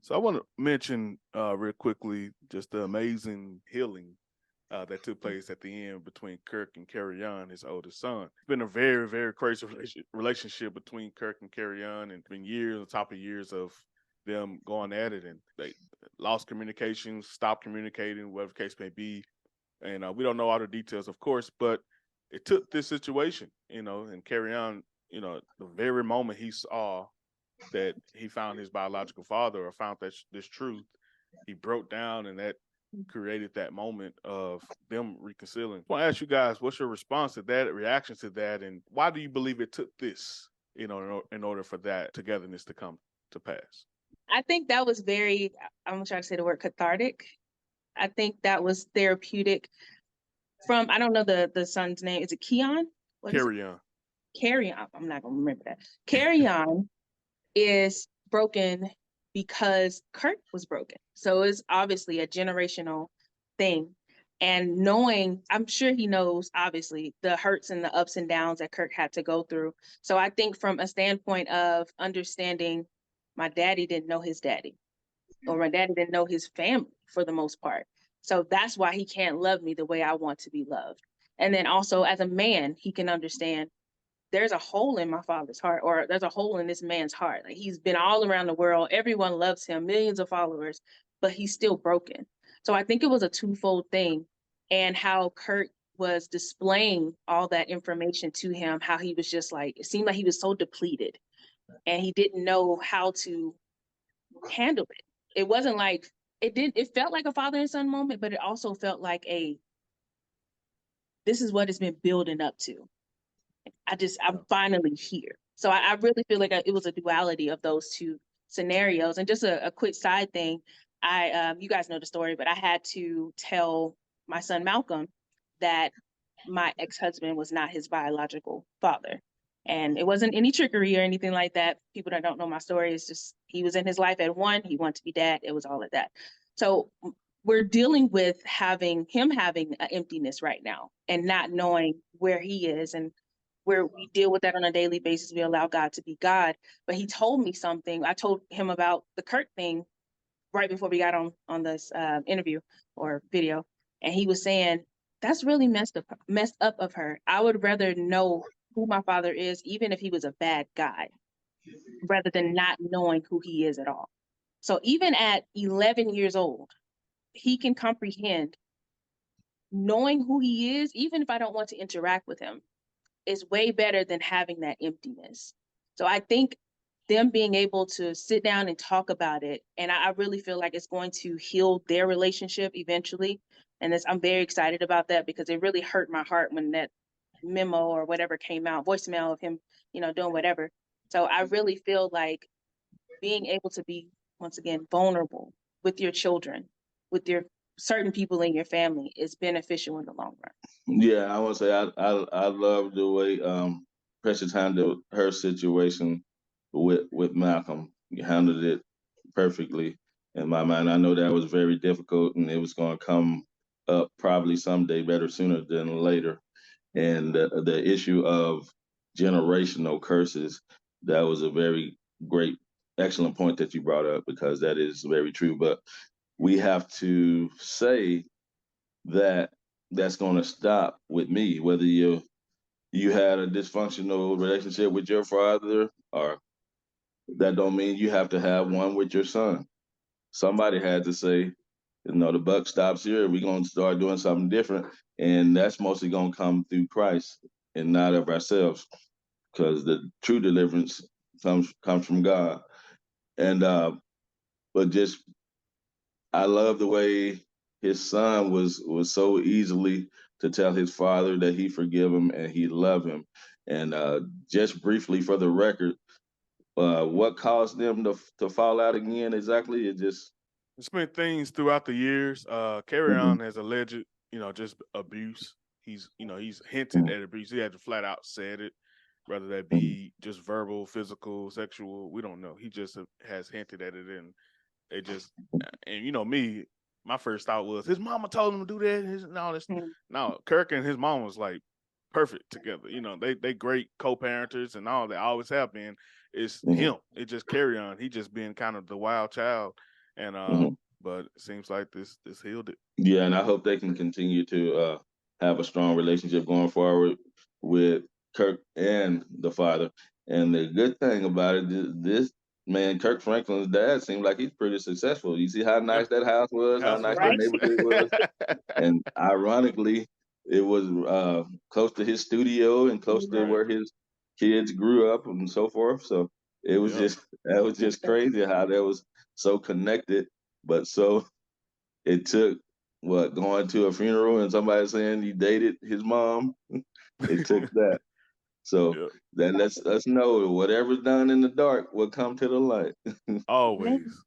So I want to mention real quickly just the amazing healing that took place at the end between Kirk and KERRION, his oldest son. It's been a very, very crazy relationship between Kirk and KERRION, and been years on top of years of them going at it, and they lost communication, stopped communicating, whatever the case may be. And we don't know all the details, of course, but it took this situation, and KERRION, the very moment he saw that he found his biological father or found this truth, he broke down, and that created that moment of them reconciling. I want to ask you guys, what's your response to that, reaction to that, and why do you believe it took this, in order for that togetherness to come to pass? I think that was very, I'm gonna try to say the word cathartic. I think that was therapeutic. I don't know the son's name. Is it Keon? What is it? KERRION. KERRION. I'm not gonna remember that. KERRION is broken because Kirk was broken. So it's obviously a generational thing. And knowing, I'm sure he knows, obviously, the hurts and the ups and downs that Kirk had to go through. So I think from a standpoint of understanding, my daddy didn't know his daddy, or my daddy didn't know his family for the most part. So that's why he can't love me the way I want to be loved. And then also as a man, he can understand there's a hole in my father's heart, or there's a hole in this man's heart. Like, he's been all around the world. Everyone loves him, millions of followers, but he's still broken. So I think it was a twofold thing. And how Kirk was displaying all that information to him, how he was just like, it seemed like he was so depleted and he didn't know how to handle it. It wasn't like, it felt like a father and son moment, but it also felt like this is what it's been building up to. I'm finally here. So I really feel like it was a duality of those two scenarios. And just a quick side thing, you guys know the story, but I had to tell my son Malcolm that my ex-husband was not his biological father. And it wasn't any trickery or anything like that. People that don't know my story, it's just he was in his life at one, he wanted to be dad. It was all of that. So we're dealing with him having an emptiness right now and not knowing where he is, and where we deal with that on a daily basis. We allow God to be God. But he told me something. I told him about the Kirk thing right before we got on this interview or video. And he was saying, that's really messed up of her. I would rather know who my father is, even if he was a bad guy, rather than not knowing who he is at all. So even at 11 years old, he can comprehend knowing who he is, even if I don't want to interact with him, is way better than having that emptiness. So I think them being able to sit down and talk about it, and I really feel like it's going to heal their relationship eventually. And I'm very excited about that, because it really hurt my heart when that memo or whatever came out, voicemail of him, doing whatever. So I really feel like being able to be, once again, vulnerable with your children, with your certain people in your family, is beneficial in the long run. Yeah, I want to say I love the way Precious handled her situation with Malcolm. You handled it perfectly in my mind. I know that was very difficult, and it was going to come up probably someday, better sooner than later. And the issue of generational curses, that was a very great, excellent point that you brought up, because that is very true. But we have to say that that's going to stop with me, whether you had a dysfunctional relationship with your father, or that don't mean you have to have one with your son. Somebody had to say, the buck stops here. We're going to start doing something different. And that's mostly going to come through Christ and not of ourselves, because the true deliverance comes from God. And but just, I love the way his son was so easily to tell his father that he forgive him and he love him. And just briefly for the record, what caused them to fall out again exactly? It's been things throughout the years. KERRION has alleged, just abuse. He's hinted at abuse. He had to flat out said it, whether that be just verbal, physical, sexual. We don't know. He just has hinted at it, and it just, and me, my first thought was his mama told him to do that. No, Kirk and his mom was like perfect together. They great co-parenters and all. They always have been. It's him. It just KERRION. He just been kind of the wild child. And Mhm. but it seems like this healed it. Yeah, and I hope they can continue to have a strong relationship going forward with Kirk and the father. And the good thing about it, this man, Kirk Franklin's dad, seemed like he's pretty successful. You see how Yeah, nice that house was, how house was nice that Right? nice. neighborhood was, and ironically, it was close to his studio and close to Right. where his kids grew up and so forth. So it was Yep. just that was just crazy how that was so connected, but so it took what going to a funeral and somebody saying he dated his mom. It took that. So Yep. that lets us know whatever's done in the dark will come to the light. Always.